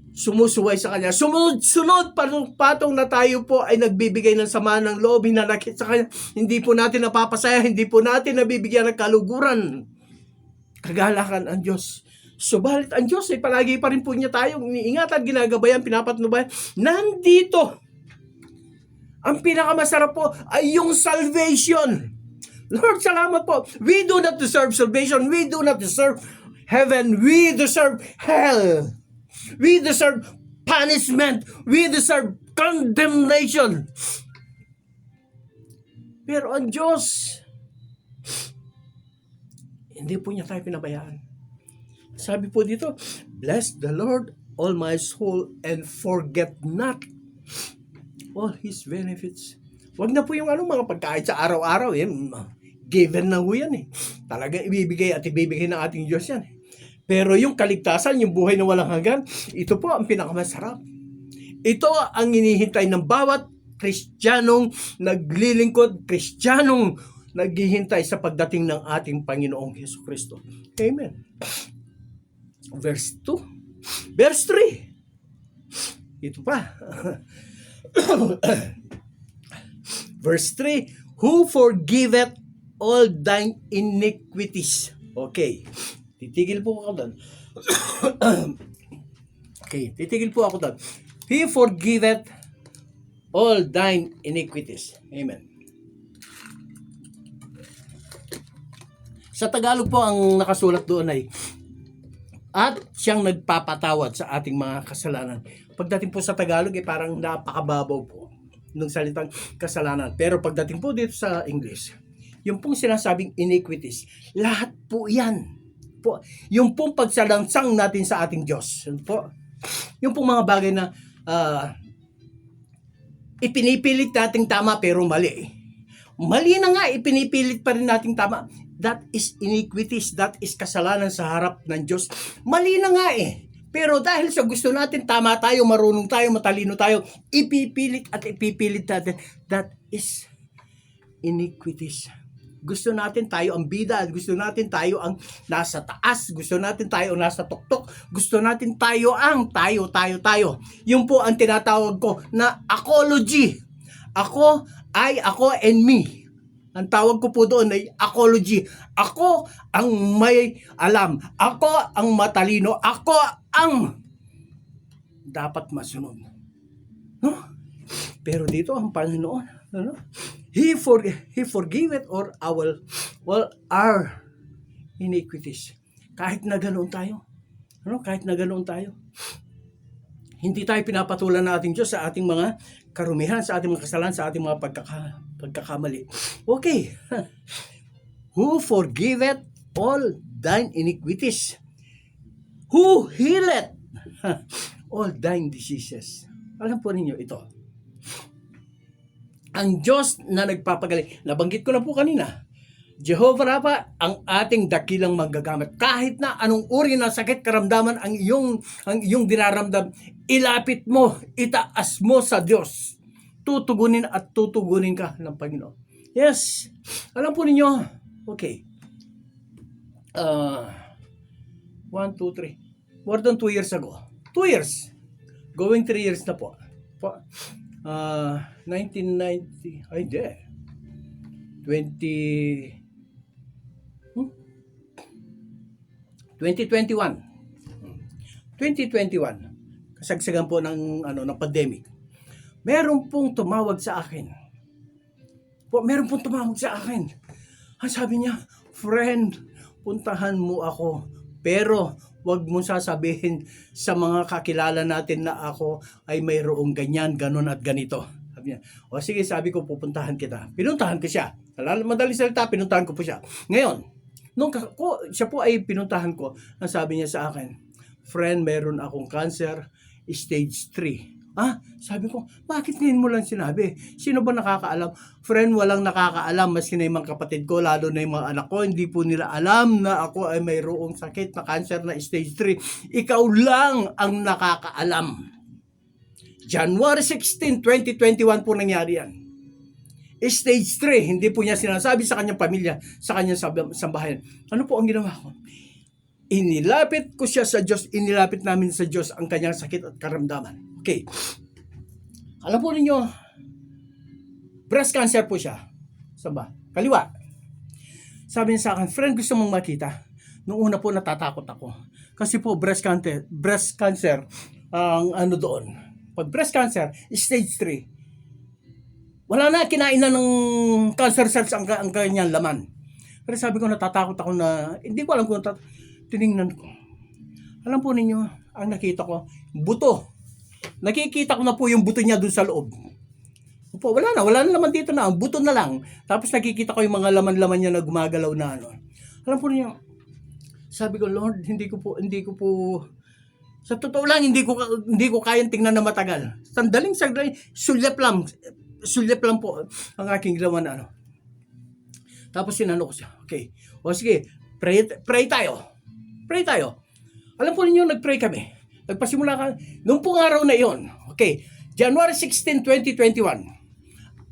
sumusuway sa Kanya. Sunod-sunod patong na tayo po ay nagbibigay ng sama ng loob, hinanakit sa Kanya. Hindi po natin napapasaya, hindi po natin nabibigyan ng kaluguran. Kagalakan ang Diyos. Subalit ang Diyos ay palagi pa rin po niya tayong iniingatan, ginagabayan, pinapatnubayan. Nandito. Ang pinakamasarap po ay yung salvation. Lord, salamat po. We do not deserve salvation. We do not deserve heaven. We deserve hell. We deserve punishment. We deserve condemnation. Pero ang Diyos, hindi po niya tayo pinabayaan. Sabi po dito, bless the Lord, all my soul, and forget not all His benefits. Wag na po yung mga pagkain sa araw-araw. Given na po yan eh. Talagang ibibigay at ibibigay ng ating Diyos yan eh. Pero yung kaligtasan, yung buhay na walang hanggan, ito po ang pinakamasarap. Ito ang hinihintay ng bawat Kristiyanong naglilingkod, Kristiyanong naghihintay sa pagdating ng ating Panginoong Jesucristo. Amen. Verse 2. Verse 3. Ito pa. Verse 3. Who forgiveth all thine iniquities. Okay. Titigil po ako doon. Okay, titigil po ako doon. He forgiveth all thine iniquities. Amen. Sa Tagalog po ang nakasulat doon ay at siyang nagpapatawad sa ating mga kasalanan. Pagdating po sa Tagalog ay parang napakababaw po ng salitang kasalanan. Pero pagdating po dito sa English, yung pong sinasabing iniquities, lahat po yan. Po, yung pong pagsalangsang natin sa ating Diyos. Yun po. Yung pong mga bagay na ipinipilit nating tama pero mali. Mali na nga, ipinipilit pa rin nating tama. That is iniquities. That is kasalanan sa harap ng Diyos. Mali na nga eh. Pero dahil sa gusto natin, tama tayo, marunong tayo, matalino tayo, ipipilit natin. That is iniquities. Gusto natin tayo ang bida, gusto natin tayo ang nasa taas, gusto natin tayo ang nasa tuktok, gusto natin tayo ang tayo. Yung po ang tinatawag ko na acology. Ako and me. Ang tawag ko po doon ay acology. Ako ang may alam. Ako ang matalino. Ako ang dapat masunod. No? Pero dito ang Panginoon, ano? He forgiveth our iniquities. Kahit na ganoon tayo. Kahit na ganoon tayo. Hindi tayo pinapatulan ng ating Diyos sa ating mga karumihan, sa ating mga kasalanan, sa ating mga pagkakamali. Okay. who forgiveth all thine iniquities, who healeth all thine diseases. Alam po ninyo ito. Ang Diyos na nagpapagaling, nabanggit ko na po kanina, Jehovah Rapha, ang ating dakilang manggagamot. Kahit na anong uri ng sakit, karamdaman ang iyong dinaramdam, ilapit mo, itaas mo sa Diyos. Tutugunin at tutugunin ka ng Panginoon. Yes. Alam po ninyo, okay. 1, 2, 3. More than 2 years ago. 2 years. Going 3 years na po. 1990, ay hindi. 2021. Kasagsagan po ng pandemic. Meron pong tumawag sa akin. Ang sabi niya, friend, puntahan mo ako. Pero wag mo sasabihin sa mga kakilala natin na ako ay mayroong ganyan, ganon at ganito. Sabi niya, o sige, sabi ko, pupuntahan kita. Pinuntahan ko siya. Madaling salita, pinuntahan ko po siya. Ngayon, nung siya po ay pinuntahan ko, ang sabi niya sa akin, friend, meron akong cancer, stage 3. Sabi ko, bakit ngayon mo lang sinabi? Sino ba nakakaalam? Friend, walang nakakaalam, maski na yung mga kapatid ko, lalo na yung mga anak ko, hindi po nila alam na ako ay mayroong sakit na cancer na stage 3. Ikaw lang ang nakakaalam. January 16, 2021 po nangyari yan. Stage 3, hindi po niya sinasabi sa kanyang pamilya, sa kanyang sambahayan. Ano po ang ginawa ko? Inilapit ko siya sa Diyos, inilapit namin sa Diyos ang kanyang sakit at karamdaman. Okay. Alam po ninyo, breast cancer po siya. Saan ba? Kaliwa. Sabi niya sa akin, friend, gusto mong makita? Noong una po natatakot ako. Kasi po breast cancer, ang doon. Pag breast cancer, stage 3, wala na, kinain na ng cancer cells ang kanyang laman. Pero sabi ko, natatakot ako na, hindi ko alam kung tiningnan ko. Alam po ninyo, ang nakita ko, buto. Nakikita ko na po yung buto niya dun sa loob. Opo, wala na naman dito na, buto na lang. Tapos nakikita ko yung mga laman-laman niya na gumagalaw na Alam po ninyo, sabi ko, Lord, hindi ko po, sa totoo lang, hindi ko kayang tingnan na matagal. Sandaling, sulyap lang po ang aking ginawa na Tapos sinano ko siya. Okay. O sige, pray tayo. Alam po ninyo, nag-pray kami. Nagpasimula ka. Noong pong araw na iyon, okay, January 16, 2021,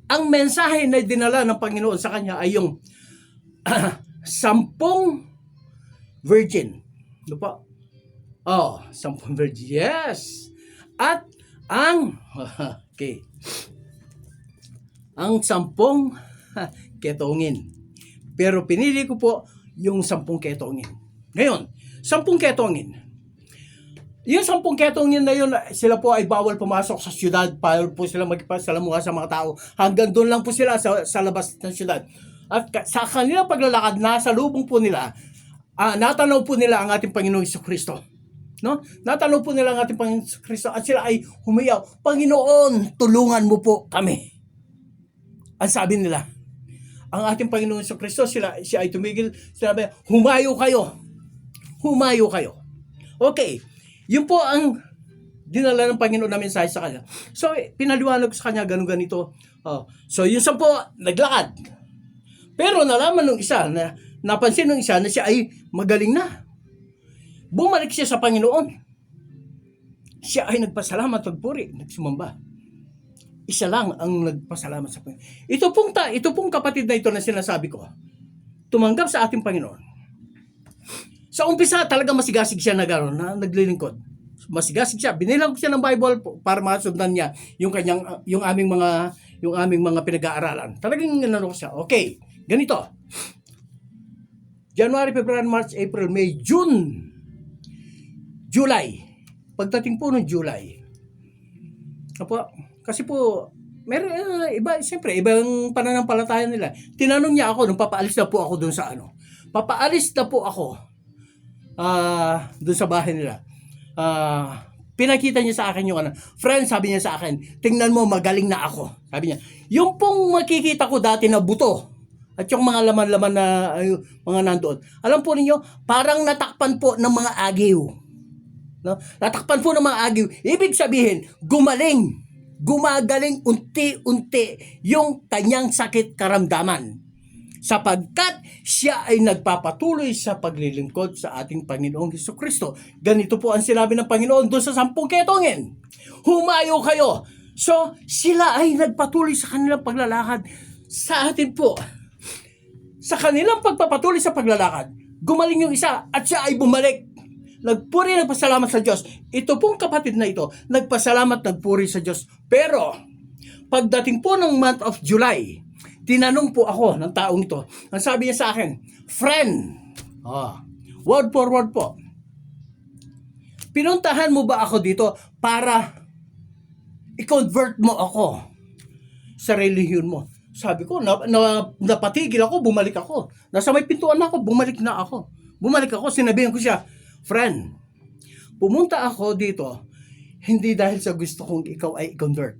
ang mensahe na dinala ng Panginoon sa kanya ay yung 10 virgin. Ano pa? 10 virgin. Yes. At okay, ang 10 ketongin. Pero pinili ko po yung 10 ketongin. Ngayon, 10 ketongin. Yung 10 ketongin na yun, sila po ay bawal pumasok sa syudad. Bawal po sila magpasalamuha sa mga tao. Hanggang doon lang po sila sa labas ng syudad. At sa kanilang paglalakad, nasa lubong po nila, natanaw po nila ang ating Panginoong Jesucristo. No? Natanaw po nila ang ating Panginoong Jesucristo at sila ay humiyaw, Panginoon, tulungan mo po kami. Ang sabi nila, ang ating Panginoon Jesucristo, siya ay tumigil, sinabi, humayo kayo. Okay, yun po ang dinala ng Panginoon na mensahe sa kanya. So, pinaliwanag ko sa kanya, ganito. So, yung 10, naglakad. Pero nalaman nung isa, napansin nung isa na siya ay magaling na. Bumalik siya sa Panginoon. Siya ay nagpasalamat, pagpuri, nagsumamba. Isa lang ang nagpasalamat sa Panginoon. Ito pong kapatid na ito na sinasabi ko, tumanggap sa ating Panginoon. Sa umpisa, talaga masigasig siya na naglilingkod. Masigasig siya. Binilang ko siya ng Bible para masundan niya yung aming mga pinag-aaralan. Talagang ko siya. Okay, ganito. January, February, March, April, May, June, July. Pagdating po ng July. Kasi po, meron siyempre, ibang pananampalataya nila. Tinanong niya ako nung papaalis na po ako doon sa Papaalis na po ako doon sa bahay nila. Pinakita niya sa akin yung friend, sabi niya sa akin, tingnan mo, magaling na ako. Sabi niya, yung pong makikita ko dati na buto, at yung mga laman-laman na mga nandoon. Alam po ninyo, parang natakpan po ng mga agiw. No? Natakpan po ng mga agiw. Ibig sabihin, gumagaling unti-unti yung kanyang sakit karamdaman. Sapagkat siya ay nagpapatuloy sa paglilingkod sa ating Panginoong Hesukristo. Ganito po ang sinabi ng Panginoon doon sa 10 ketongin. Humayo kayo. So, sila ay nagpatuloy sa kanilang paglalakad. Sa atin po, sa kanilang pagpapatuloy sa paglalakad, gumaling yung isa at siya ay bumalik. Nagpuri, nagpasalamat sa Diyos. Ito pong kapatid na ito, nagpasalamat, nagpuri sa Diyos. Pero, pagdating po ng month of July, tinanong po ako ng taong ito. Ang sabi niya sa akin, friend, word for word po, pinuntahan mo ba ako dito para i-convert mo ako sa relihiyon mo? Sabi ko, napatigil ako, bumalik ako. Nasa may pintuan ako, bumalik ako. Sinabihan ko siya, friend, pumunta ako dito, hindi dahil sa gusto kong ikaw ay i-convert.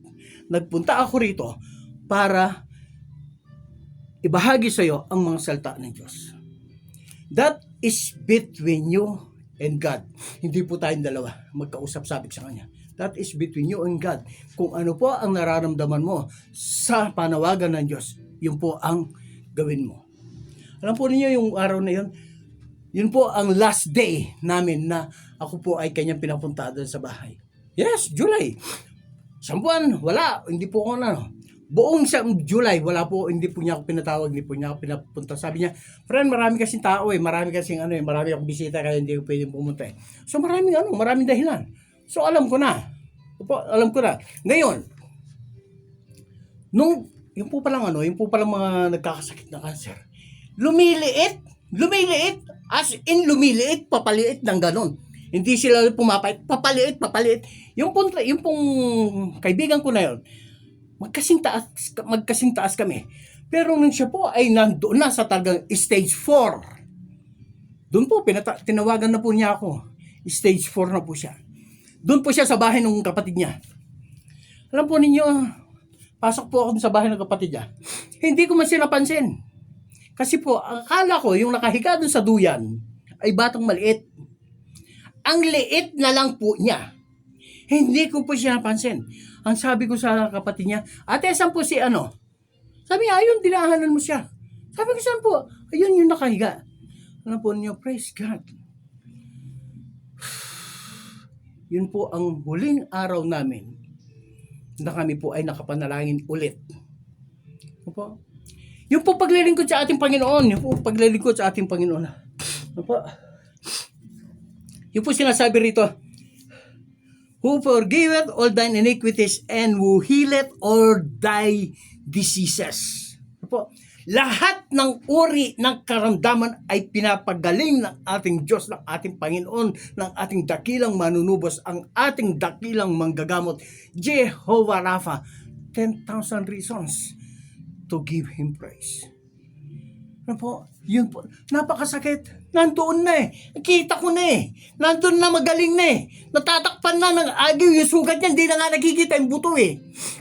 Nagpunta ako rito para ibahagi sa iyo ang mga salita ng Diyos. That is between you and God. Hindi po tayong dalawa magkausap, sabi sa kanya. That is between you and God. Kung ano po ang nararamdaman mo sa panawagan ng Diyos, yun po ang gawin mo. Alam po ninyo yung araw na yun, yun po ang last day namin na ako po ay kanyang pinapunta doon sa bahay. Yes, July. Sampuan, wala. Hindi po ako buong July, wala po, hindi po niya ako pinatawag, hindi po niya ako pinapunta. Sabi niya, friend, marami kasing tao marami akong bisita kaya hindi ko pwedeng pumunta So maraming dahilan. So alam ko na. Ngayon, yung po palang mga nagkakasakit na cancer, lumiliit, as in lumiliit, papaliit ng ganon. Hindi sila pumapait, papaliit. Yung pong kaibigan ko na yun, magkasing taas kami. Pero nung siya po ay nandoon na sa talagang stage 4, doon po, tinawagan na po niya ako. Stage 4 na po siya. Doon po siya sa bahay ng kapatid niya. Alam po ninyo, pasok po ako sa bahay ng kapatid niya. Hindi ko man siya napansin. Kasi po, akala ko yung nakahiga doon sa duyan ay batang maliit. Ang liit na lang po niya. Hindi ko po siya napansin. Ang sabi ko sa kapatid niya, ate, saan po si ano? Sabi niya, ayun, dinahanan mo siya. Sabi ko, saan po? Ayun, yung nakahiga. Ano po niyo, praise God. Yun po ang huling araw namin na kami po ay nakapanalangin ulit. Opo. Yung po paglilingkod sa ating Panginoon. Opo. Yung po sinasabi rito, who forgiveth all thine iniquities and who healeth all thy diseases. Opo. Lahat ng uri ng karamdaman ay pinapagaling ng ating Diyos, ng ating Panginoon, ng ating dakilang manunubos, ang ating dakilang manggagamot, Jehovah Rapha. 10,000 reasons to give Him praise. Ano po? Yun po. Napakasakit. Nandoon na Kita ko na Nandoon na, magaling na Natatakpan na ng agiw. Yung sugat niya, hindi na nga nakikita yung buto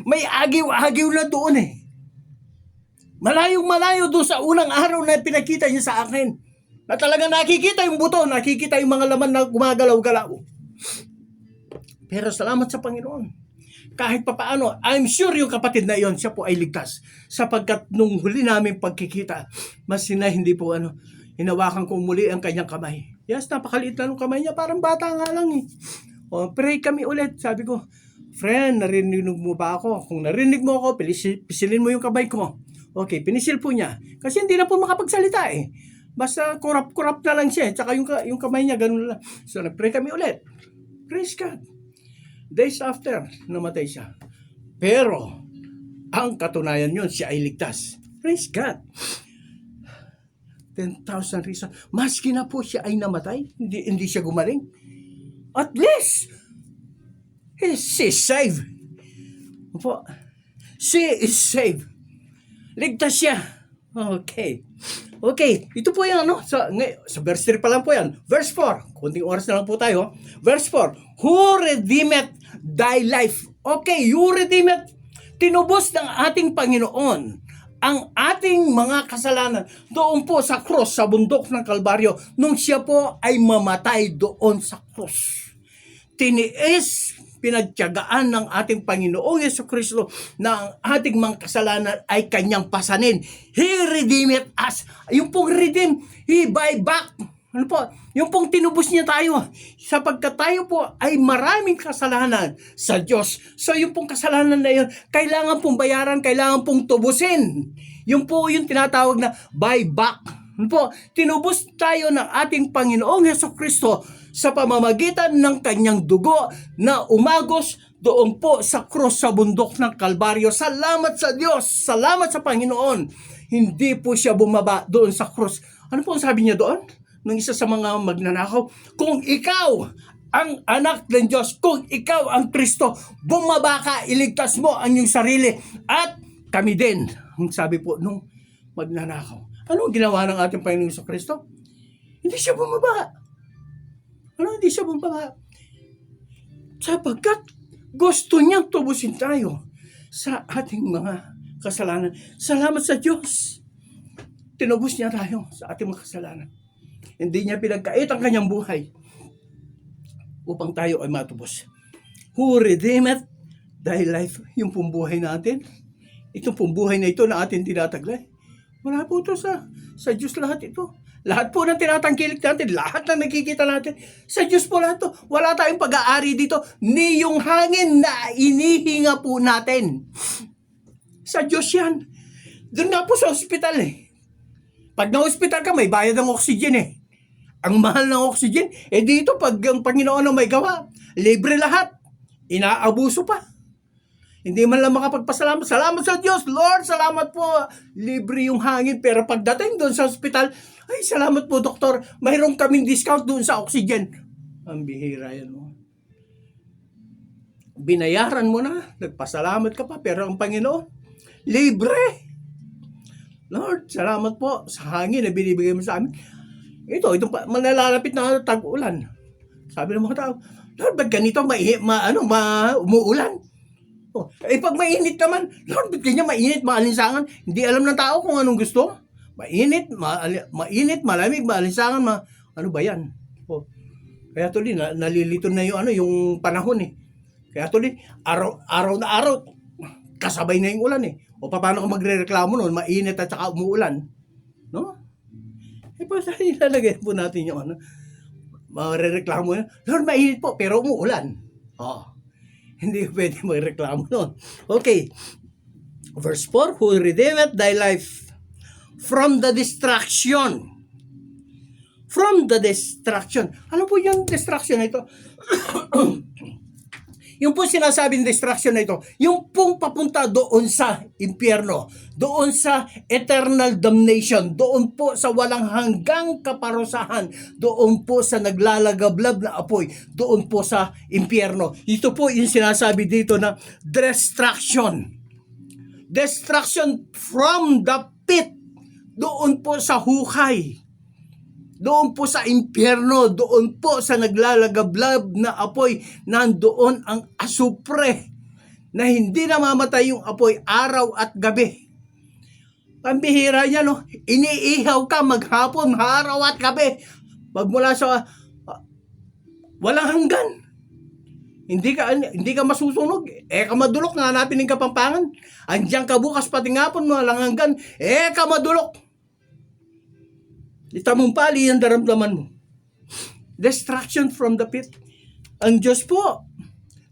May agiw na doon Malayong-malayo doon sa unang araw na pinakita niya sa akin. Na talagang nakikita yung buto, nakikita yung mga laman na gumagalaw-galaw. Pero salamat sa Panginoon. Kahit papaano, I'm sure yung kapatid na iyon, siya po ay ligtas. Sapagkat nung huli namin pagkikita, hindi po hinawakan ko muli ang kanyang kamay. Yes, napakaliit na ng kamay niya, parang bata nga lang pray kami ulit. Sabi ko, friend, narinig mo ba ako? Kung narinig mo ako, pisilin mo yung kamay ko. Okay, pinisil po niya. Kasi hindi na po makapagsalita Basta kurap na lang siya. Tsaka yung kamay niya, ganun lang. So, nag-pray kami ulit. Praise God. Days after, namatay siya. Pero, ang katunayan yun, siya ay ligtas. Praise God. 10,000 reasons. Maski na po siya ay namatay, hindi siya gumaling. At least, she is saved. She is saved. Ligtas siya. Okay. Ito po yung sa verse 3 pa lang po yan. Verse 4. Kunting oras na lang po tayo. Verse 4. Who redeemeth thy life? Okay, you redeemeth. Tinubos ng ating Panginoon ang ating mga kasalanan doon po sa krus, sa bundok ng Kalbaryo, nung siya po ay mamatay doon sa krus. Tiniis, pinagtiyagaan ng ating Panginoong Jesucristo na ang ating mga kasalanan ay kanyang pasanin. He redeemed us. Yung pong redeem, He buy back. Ano po? Yung pong tinubos niya tayo. Sapagkat tayo po ay maraming kasalanan sa Diyos. So yung pong kasalanan na yun, kailangan pong bayaran, kailangan pong tubusin. Yung po yung tinatawag na buy back. Ano po? Tinubos tayo ng ating Panginoong Jesucristo sa pamamagitan ng kanyang dugo na umagos doon po sa krus sa bundok ng Kalbaryo. Salamat sa Diyos! Salamat sa Panginoon! Hindi po siya bumaba doon sa krus. Ano po ang sabi niya doon? Ng isa sa mga magnanakaw, kung ikaw ang anak ng Diyos, kung ikaw ang Kristo, bumaba ka, iligtas mo ang iyong sarili at kami din. Ang sabi po nung magnanakaw. Ano ang ginawa ng ating Panginoong Kristo? Hindi siya bumaba. Hindi siya bumaba? Sapagkat gusto niyang tubusin tayo sa ating mga kasalanan. Salamat sa Diyos. Tinubos niya tayo sa ating mga kasalanan. Hindi niya pinagkait ang kanyang buhay upang tayo ay matubos. Who redeemed thy life? Yung pong buhay natin. Itong pong buhay na ito na atin tinataglay. Wala po ito sa Diyos lahat ito. Lahat po ng tinatangkilik natin, lahat ng nakikita natin, sa Diyos po lahat ito. Wala tayong pag-aari dito, ni yung hangin na inihinga po natin. Sa Diyos yan. Doon nga po sa ospital Pag na-hospital ka, may bayad ng oxygen Ang mahal ng oxygen. Dito, pag ang Panginoon ang may gawa, libre lahat. Inaabuso pa. Hindi man lang makapagpasalamat. Salamat sa Diyos, Lord, salamat po. Libre yung hangin. Pero pagdating doon sa ospital, ay, salamat po, doktor. Mayroong kaming discount doon sa oxygen. Ang bihira yan. Binayaran mo na. Nagpasalamat ka pa. Pero ang Panginoon, libre. Lord, salamat po sa hangin na binibigay mo sa amin. Itong malalalapit na tag-ulan. Sabi ng mga tao, Lord, ba't ganito umuulan? Pag mainit naman, Lord, ba't ganyan mainit, maalinsangan? Hindi alam ng tao kung anong gusto. Mainit, malamig, maalinsangan, ano ba yan? Kaya tuloy, nalilito na yung panahon Kaya tuloy, araw na araw, kasabay na yung ulan O paano ka magre-reklamo noon, mainit at saka umuulan? No? Paano ilalagay po natin yung magre-reklamo na, Lord, mainit po, pero umuulan. Hindi pwede magreklamo noon. Okay. Verse 4, who redeemed thy life from the destruction. From the destruction. Ano po yung destruction na ito? Yung po sinasabing destruction na ito, yung pong papunta doon sa impyerno, doon sa eternal damnation, doon po sa walang hanggang kaparusahan, doon po sa naglalagablab na apoy, doon po sa impyerno. Ito po yung sinasabi dito na destruction. Destruction from the pit, doon po sa hukay. Doon po sa impyerno, doon po sa naglalagablab na apoy, nandoon ang asupre na hindi namamatay yung apoy araw at gabi. Ang bihira niya, iniihaw ka maghapon, araw at gabi. Magmula sa walang hanggan. Hindi ka masusunog. Kamadulok, nanapin ng Kapampangan. Andiyan ka bukas pati ngapon, walang hanggan. Kamadulok. Itamong pali ang daramdaman mo. Destruction from the pit. Ang Diyos po,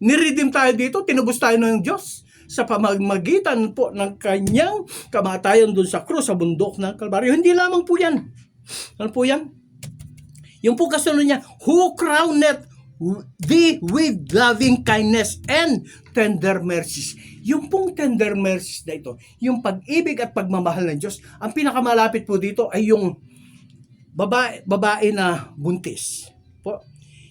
niredeem tayo dito, tinubos tayo ng Diyos sa pamamagitan po ng kanyang kamatayan doon sa krus, sa bundok ng Kalbaryo. Hindi lamang po yan. Ano po yan? Yung po kasunod niya, who crowned thee with loving kindness and tender mercies. Yung pong tender mercies na ito, yung pag-ibig at pagmamahal ng Diyos, ang pinakamalapit po dito ay yung babae na buntis.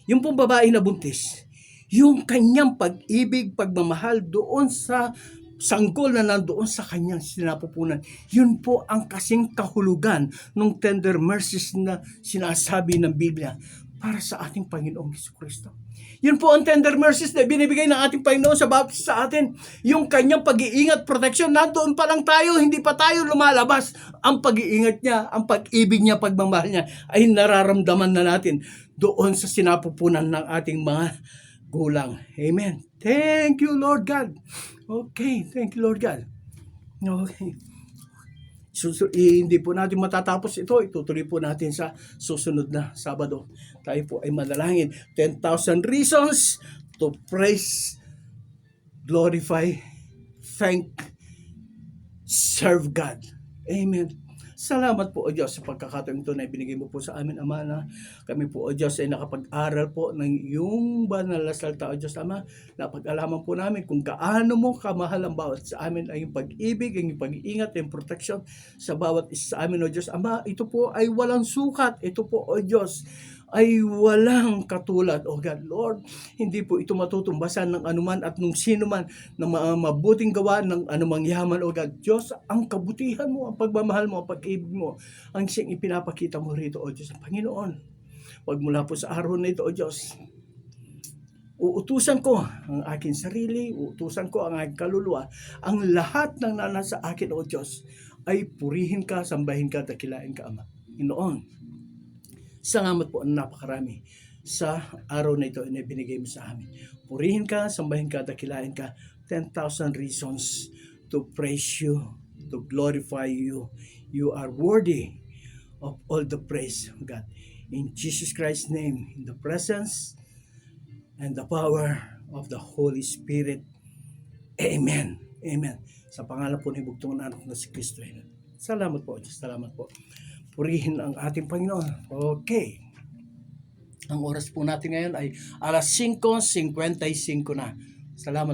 Yung pong babae na buntis, yung kanyang pag-ibig, pagmamahal doon sa sanggol na nandoon sa kanyang sinapupunan. Yun po ang kasing kahulugan ng tender mercies na sinasabi ng Biblia. para sa ating Panginoong Jesucristo. Yun po ang tender mercies na binibigay ng ating Panginoon sa atin. Yung kanyang pag-iingat, protection, nandoon pa lang tayo, hindi pa tayo lumalabas. Ang pag-iingat niya, ang pag-ibig niya, pagmamahal niya, ay nararamdaman na natin doon sa sinapupunan ng ating mga gulang. Amen. Thank you, Lord God. Okay, thank you, Lord God. Okay. Hindi po natin matatapos ito. Itutuloy po natin sa susunod na Sabado. Tayo po ay manalangin. 10,000 reasons to praise, glorify, thank, serve God. Amen. Salamat po, O Diyos, sa pagkakataon ito na ibinigay mo po sa amin, Ama, na kami po, O Diyos, ay nakapag-aral po ng iyong banal na salita, O Diyos, Ama. Napag-alaman po namin kung gaano mo kamahal ang bawat sa amin ay yung pag-ibig, ang yung pag-iingat, yung protection sa bawat isa sa amin, O Diyos, Ama. Ito po ay walang sukat. Ito po, O Diyos, ay walang katulad, O God, Lord. Hindi po ito matutumbasan ng anuman at nung sino man na mabuting gawa ng anumang yaman, O God. Diyos, ang kabutihan mo, ang pagmamahal mo, ang pag-ibig mo, ang siyang ipinapakita mo rito, O Diyos, ang Panginoon. Wag mula po sa araw na ito, O Diyos, uutusan ko ang aking sarili, uutusan ko ang aking kaluluwa, ang lahat ng nasa akin, O Diyos, ay purihin ka, sambahin ka, dakilain ka, Ama. Panginoon, salamat po ang napakarami sa araw na ito na binigay mo sa amin. Purihin ka, sambahin ka, dakilain ka. 10,000 reasons to praise you, to glorify you. You are worthy of all the praise, God. In Jesus Christ's name, in the presence and the power of the Holy Spirit. Amen. Amen. Sa pangalan po ni Bugtong Anak na si Kristo. Salamat po, Diyos. Salamat po. Purihin ang ating Panginoon. Okay. Ang oras po natin ngayon ay 5:55 na. Salamat.